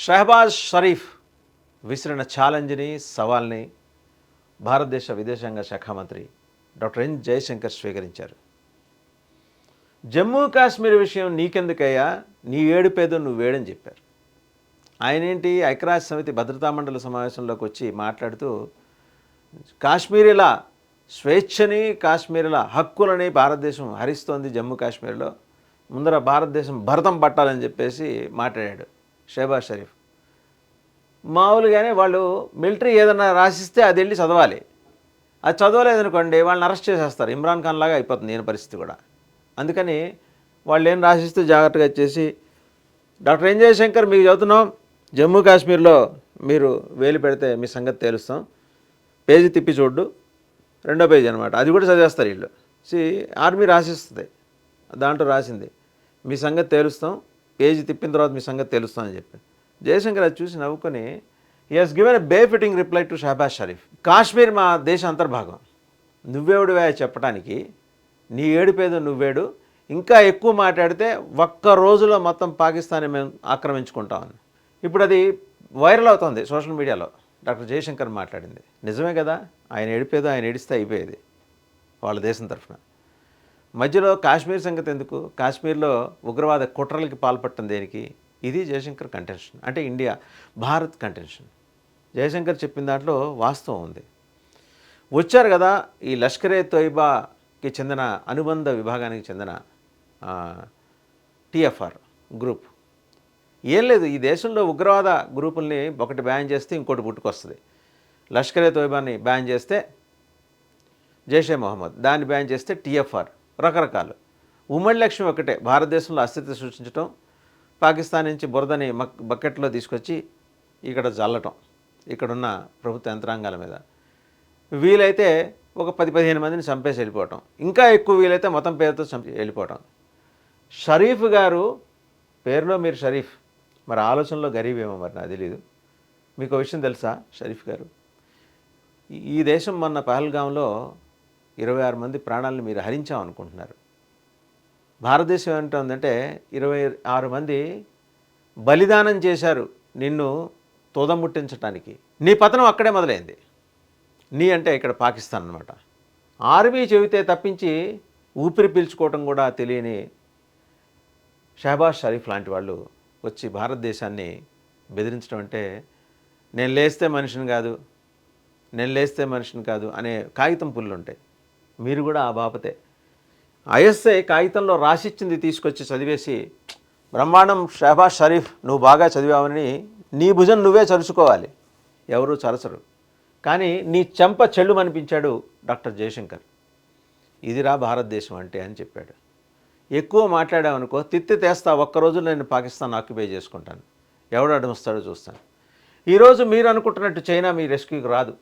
షహబాజ్ షరీఫ్ విసిరిన ఛాలెంజ్ని సవాల్ని భారతదేశ విదేశాంగ శాఖ మంత్రి డాక్టర్ ఎన్ జయశంకర్ స్వీకరించారు. జమ్మూ కాశ్మీర్ విషయం నీకెందుకయ్యా, నీ ఏడుపేదో నువ్వేడని చెప్పారు. ఆయన ఏంటి ఐక్యరాజ్య సమితి భద్రతా మండలి సమావేశంలోకి వచ్చి మాట్లాడుతూ కాశ్మీరీల స్వేచ్ఛని, కాశ్మీరీల హక్కులని భారతదేశం హరిస్తోంది, జమ్మూ కాశ్మీర్లో ముందర భారతదేశం భరతం పట్టాలని చెప్పేసి మాట్లాడాడు షహబాజ్ షరీఫ్. మామూలుగానే వాళ్ళు మిలిటరీ ఏదైనా రాసిస్తే అది వెళ్ళి చదవాలి, అది చదవలేదనుకోండి వాళ్ళని అరెస్ట్ చేసేస్తారు. ఇమ్రాన్ ఖాన్ లాగా అయిపోతుంది నేను పరిస్థితి కూడా. అందుకని వాళ్ళు ఏం రాసిస్తే జాగ్రత్తగా వచ్చేసి డాక్టర్ ఎన్ జయశంకర్ మీకు చదువుతున్నాం, జమ్మూ కాశ్మీర్లో మీరు వేలు పెడితే మీ సంగతి తేలుస్తాం, పేజీ తిప్పి చూడ్డు, రెండో పేజీ అనమాట, అది కూడా చదివేస్తారు వీళ్ళు. ఆర్మీ రాసిస్తుంది, దాంట్లో రాసింది మీ సంగతి తేలుస్తాం, పేజీ తిప్పిన తర్వాత మీ సంగతి తెలుస్తాం అని చెప్పి జయశంకర్ అది చూసి నవ్వుకొని he has given a befitting reply to Shahbaz Sharif. Kashmir మా దేశ అంతర్భాగం, నువ్వేవుడివే చెప్పడానికి, నీ ఏడుపేదో నువ్వేడు, ఇంకా ఎక్కువ మాట్లాడితే ఒక్క రోజులో మొత్తం పాకిస్తాన్ని మేము ఆక్రమించుకుంటామని. ఇప్పుడు అది వైరల్ అవుతుంది సోషల్ మీడియాలో. డాక్టర్ జయశంకర్ మాట్లాడింది నిజమే కదా, ఆయన ఏడిపేదో ఆయన ఏడిస్తే అయిపోయేది వాళ్ళ దేశం తరఫున. మధ్యలో కాశ్మీర్ సంగతి ఎందుకు, కాశ్మీర్లో ఉగ్రవాద కుట్రలకి పాల్పడటం దేనికి, ఇది జయశంకర్ కంటెన్షన్. అంటే ఇండియా భారత్ కంటెన్షన్. జయశంకర్ చెప్పిన దాంట్లో వాస్తవం ఉంది. వచ్చారు కదా ఈ లష్కరే తోయిబాకి చెందిన అనుబంధ విభాగానికి చెందిన టిఎఫ్ఆర్ గ్రూప్. ఏం లేదు, ఈ దేశంలో ఉగ్రవాద గ్రూపుల్ని ఒకటి బ్యాన్ చేస్తే ఇంకోటి పుట్టుకొస్తుంది. లష్కరే తోయిబాని బ్యాన్ చేస్తే జైషే మొహమ్మద్, దాన్ని బ్యాన్ చేస్తే టిఎఫ్ఆర్, రకరకాలు. ఉమ్మడి లక్ష్యం ఒకటే, భారతదేశంలో అస్థిరత సృష్టించడం, పాకిస్తాన్ నుంచి బురదని బకెట్లో తీసుకొచ్చి ఇక్కడ జల్లటం ఇక్కడున్న ప్రభుత్వ యంత్రాంగాల మీద. వీలైతే ఒక 10-15 మందిని చంపేసి వెళ్ళిపోవటం, ఇంకా ఎక్కువ వీలైతే మొత్తం పేరుతో చంపి వెళ్ళిపోవటం. షరీఫ్ గారు పేరులో మీరు షరీఫ్, మరి ఆలోచనలో గరీబ్ ఏమో మరి నాకు తెలీదు. మీకు విషయం తెలుసా షరీఫ్ గారు, ఈ దేశం మొన్న పహల్గాంలో 26 మంది ప్రాణాలను మీరు హరించామనుకుంటున్నారు. భారతదేశం ఏమంటుందంటే 26 మంది బలిదానం చేశారు నిన్ను తోదముట్టించడానికి. నీ పతనం అక్కడే మొదలైంది. నీ అంటే ఇక్కడ పాకిస్తాన్ అనమాట. ఆర్మీ చెబితే తప్పించి ఊపిరి పీల్చుకోవటం కూడా తెలియని షహబాజ్ షరీఫ్ లాంటి వాళ్ళు వచ్చి భారతదేశాన్ని బెదిరించడం అంటే నేను లేస్తే మనిషిని కాదు, నేను లేస్తే మనిషిని కాదు అనే కాగితం పుల్లు ఉంటాయి. మీరు కూడా ఆ బాపతే. ఐఎస్ఐ కాగితంలో రాసిచ్చింది తీసుకొచ్చి చదివేసి బ్రహ్మాండం షహబాజ్ షరీఫ్ నువ్వు బాగా చదివావని నీ భుజం నువ్వే చరుచుకోవాలి, ఎవరూ చరచరు. కానీ నీ చెంప చెల్లు అనిపించాడు డాక్టర్ జయశంకర్. ఇదిరా భారతదేశం అంటే అని చెప్పాడు. ఎక్కువ మాట్లాడామనుకో తిత్తి తెస్తా, ఒక్కరోజు నేను పాకిస్తాన్ ఆక్యుపై చేసుకుంటాను, ఎవడు అడుగుస్తాడో చూస్తాను. ఈరోజు మీరు అనుకుంటున్నట్టు చైనా మీ రెస్క్యూకి రాదు.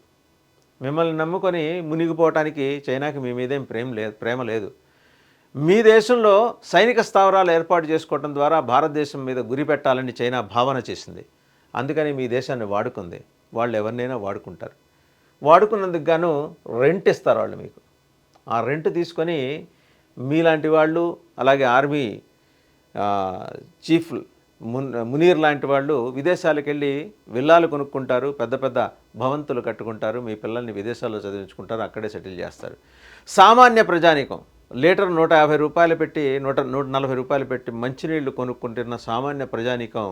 మిమ్మల్ని నమ్ముకొని మునిగిపోవటానికి చైనాకి మీ మీదేం ప్రేమ లేదు. మీ దేశంలో సైనిక స్థావరాలు ఏర్పాటు చేసుకోవడం ద్వారా భారతదేశం మీద గురి పెట్టాలని చైనా భావన చేసింది. అందుకని మీ దేశాన్ని వాడుకుంది. వాళ్ళు ఎవరినైనా వాడుకుంటారు. వాడుకున్నందుకు గాను రెంట్ ఇస్తారు వాళ్ళు మీకు. ఆ రెంట్ తీసుకొని మీలాంటి వాళ్ళు, అలాగే ఆర్మీ చీఫ్ మునీర్ లాంటి వాళ్ళు విదేశాలకు వెళ్ళి విల్లాలు కొనుక్కుంటారు, పెద్ద పెద్ద భవంతులు కట్టుకుంటారు, మీ పిల్లల్ని విదేశాల్లో చదివించుకుంటారు, అక్కడే సెటిల్ చేస్తారు. సామాన్య ప్రజానీకం లీటర్ 150 రూపాయలు పెట్టి 140 రూపాయలు పెట్టి మంచినీళ్లు కొనుక్కుంటున్న సామాన్య ప్రజానీకం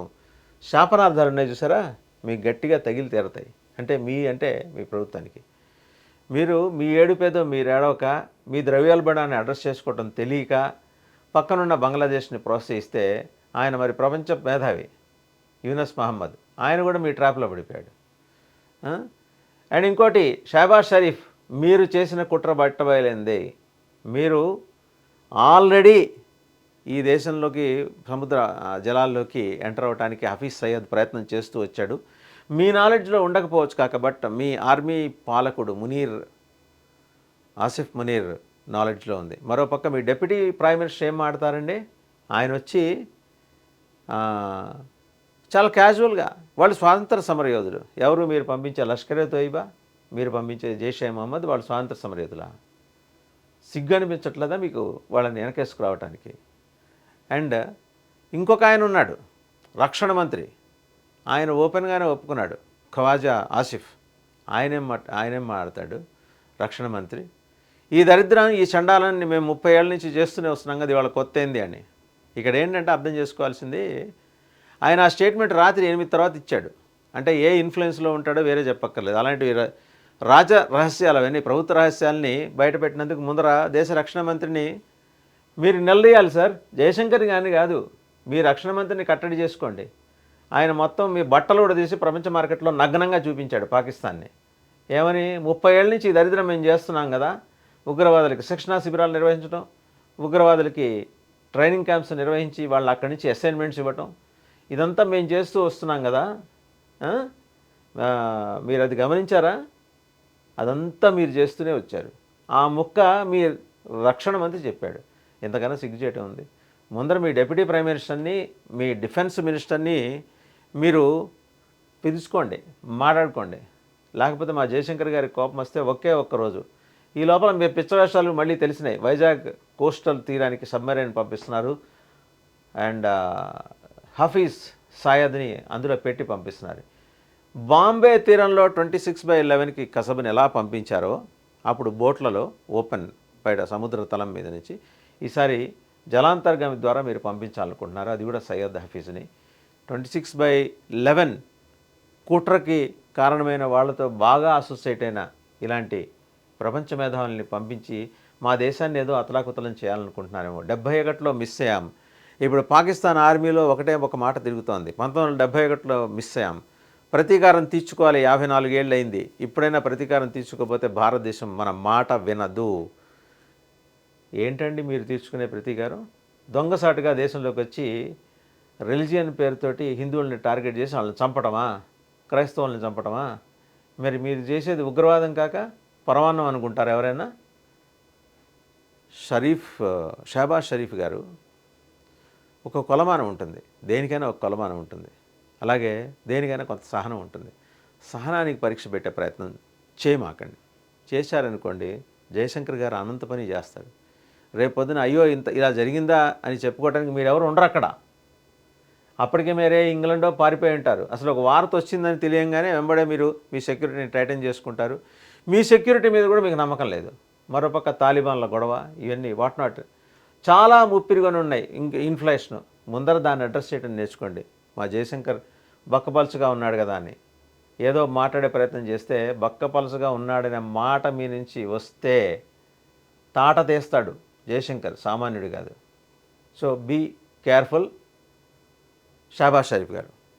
శాపనార్థాలు ఉన్నాయి చూసారా, మీకు గట్టిగా తగిలి తీరతాయి. అంటే మీ ప్రభుత్వానికి. మీరు మీ ఏడుపేదో మీరు ఏడవక, మీ ద్రవ్యోల్బణాన్ని అడ్రస్ చేసుకోవడం తెలియక పక్కనున్న బంగ్లాదేశ్ని ప్రోత్సహిస్తే ఆయన మరి ప్రపంచ మేధావి యూనస్ మహమ్మద్, ఆయన కూడా మీ ట్రాప్లో పడిపోయాడు. అండ్ ఇంకోటి షహబాజ్ షరీఫ్, మీరు చేసిన కుట్ర బట్టబయలైంది. మీరు ఆల్రెడీ ఈ దేశంలోకి సముద్ర జలాల్లోకి ఎంటర్ అవ్వడానికి హఫీజ్ సయ్యద్ ప్రయత్నం చేస్తూ వచ్చాడు. మీ నాలెడ్జ్లో ఉండకపోవచ్చు కాకబట్ మీ ఆర్మీ పాలకుడు ఆసిఫ్ మునీర్ నాలెడ్జ్లో ఉంది. మరోపక్క మీ డిప్యూటీ ప్రైమ్ మినిస్టర్ ఏం మాట్లాడతారండి, ఆయన వచ్చి చాలా క్యాజువల్గా వాళ్ళు స్వాతంత్ర సమరయోధులు. ఎవరు మీరు పంపించే లష్కరే తోయిబా, మీరు పంపించే జైషే మహమ్మద్, వాళ్ళు స్వాతంత్ర సమరయోధులా? సిగ్గు అనిపించట్లేదా మీకు వాళ్ళని వెనకేసుకురావటానికి? అండ్ ఇంకొక ఆయన ఉన్నాడు రక్షణ మంత్రి, ఆయన ఓపెన్గానే ఒప్పుకున్నాడు. ఖవాజా ఆసిఫ్ ఆయనేం మాట్లాడతాడు రక్షణ మంత్రి, ఈ దరిద్రం ఈ చండాలని మేము 30 ఏళ్ళ నుంచి చేస్తూనే వస్తున్నాం కదా, ఇవాళ కొత్త ఏంది అని. ఇక్కడ ఏంటంటే అర్థం చేసుకోవాల్సింది, ఆయన ఆ స్టేట్మెంట్ రాత్రి 8 తర్వాత ఇచ్చాడు. అంటే ఏ ఇన్ఫ్లుయెన్స్లో ఉంటాడో వేరే చెప్పక్కర్లేదు. అలాంటివి రాజ రహస్యాలు అవన్నీ ప్రభుత్వ రహస్యాల్ని బయటపెట్టినందుకు ముందర దేశ రక్షణ మంత్రిని మీరు నిలదీయాలి సార్. జయశంకర్ కానీ కాదు, మీ రక్షణ మంత్రిని కట్టడి చేసుకోండి. ఆయన మొత్తం మీ బట్టలు కూడా తీసి ప్రపంచ మార్కెట్లో నగ్నంగా చూపించాడు పాకిస్తాన్ని. ఏమని, 30 ఏళ్ళ నుంచి ఈ దరిద్రం మేము చేస్తున్నాం కదా, ఉగ్రవాదులకి శిక్షణా శిబిరాలు నిర్వహించడం, ఉగ్రవాదులకి ట్రైనింగ్ క్యాంప్స్ నిర్వహించి వాళ్ళు అక్కడి నుంచి అసైన్మెంట్స్ ఇవ్వటం, ఇదంతా మేము చేస్తూ వస్తున్నాం కదా, మీరు అది గమనించారా? అదంతా మీరు చేస్తూనే వచ్చారు. ఆ ముక్క మీ రక్షణ మంత్రి చెప్పాడు. ఎంతకన్నా సిగ్గుచేయటం ఉంది. ముందర మీ డిప్యూటీ ప్రైమ్ మినిస్టర్ని, మీ డిఫెన్స్ మినిస్టర్ని మీరు పిలుచుకోండి, మాట్లాడుకోండి. లేకపోతే మా జయశంకర్ గారికి కోపం వస్తే ఒక్క రోజు ఈ లోపల మీ పిచ్చవేషాలు మళ్ళీ తెలిసినాయి. వైజాగ్ కోస్టల్ తీరానికి సబ్మెరైన్ పంపిస్తున్నారు అండ్ హఫీజ్ సయద్ని అందులో పెట్టి పంపిస్తున్నారు. బాంబే తీరంలో 26/11కి కసబ్ని ఎలా పంపించారో అప్పుడు బోట్లలో ఓపెన్ బయట సముద్ర తలం మీద నుంచి, ఈసారి జలాంతర్గామి ద్వారా మీరు పంపించాలనుకుంటున్నారు, అది కూడా సయ్యద్ హఫీజ్ని. 26/11 కుట్రకి కారణమైన వాళ్ళతో బాగా అసోసియేట్ అయిన ఇలాంటి ప్రపంచ మేధావుల్ని పంపించి మా దేశాన్ని ఏదో అతలాకుతలం చేయాలనుకుంటున్నారేమో. 71లో మిస్ అయ్యాం. ఇప్పుడు పాకిస్తాన్ ఆర్మీలో ఒక మాట తిరుగుతోంది. 1971లో మిస్ అయ్యాం, ప్రతీకారం తీర్చుకోవాలి, 54 ఏళ్ళు అయింది, ఇప్పుడైనా ప్రతీకారం తీర్చుకోకపోతే భారతదేశం మన మాట వినదు. ఏంటండి మీరు తీర్చుకునే ప్రతీకారం? దొంగసాటుగా దేశంలోకి వచ్చి రిలిజియన్ పేరుతోటి హిందువుల్ని టార్గెట్ చేసి వాళ్ళని చంపటమా, క్రైస్తవుల్ని చంపటమా? మరి మీరు చేసేది ఉగ్రవాదం కాక పరమాన్నం అనుకుంటారు ఎవరైనా? షహబాజ్ షరీఫ్ గారు ఒక కొలమానం ఉంటుంది, దేనికైనా ఒక కొలమానం ఉంటుంది, అలాగే దేనికైనా కొంత సహనం ఉంటుంది. సహనానికి పరీక్ష పెట్టే ప్రయత్నం చేయమాకండి. చేశారనుకోండి జయశంకర్ గారు అనంత పని చేస్తాడు. రేపొద్దున అయ్యో ఇలా జరిగిందా అని చెప్పుకోవడానికి మీరెవరు ఉండరు అక్కడ. అప్పటికే మీరే ఇంగ్లాండో పారిపోయి ఉంటారు. అసలు ఒక వార్త వచ్చిందని తెలియంగానే వెంబడే మీరు మీ సెక్యూరిటీని టైటన్ చేసుకుంటారు. మీ సెక్యూరిటీ మీద కూడా మీకు నమ్మకం లేదు. మరోపక్క తాలిబాన్ల గొడవ, ఇవన్నీ వాట్ నాట్ చాలా ముప్పిరిగానే ఉన్నాయి. ఇన్ఫ్లేషన్ ముందర దాన్ని అడ్రస్ చేయడం నేర్చుకోండి. మా జయశంకర్ బక్కపలుసుగా ఉన్నాడు కదా అని ఏదో మాట్లాడే ప్రయత్నం చేస్తే, బక్కపలుసుగా ఉన్నాడనే మాట మీ నుంచి వస్తే తాట తీస్తాడు జయశంకర్, సామాన్యుడు కాదు. So be careful. Shahbaz Sharif గారు.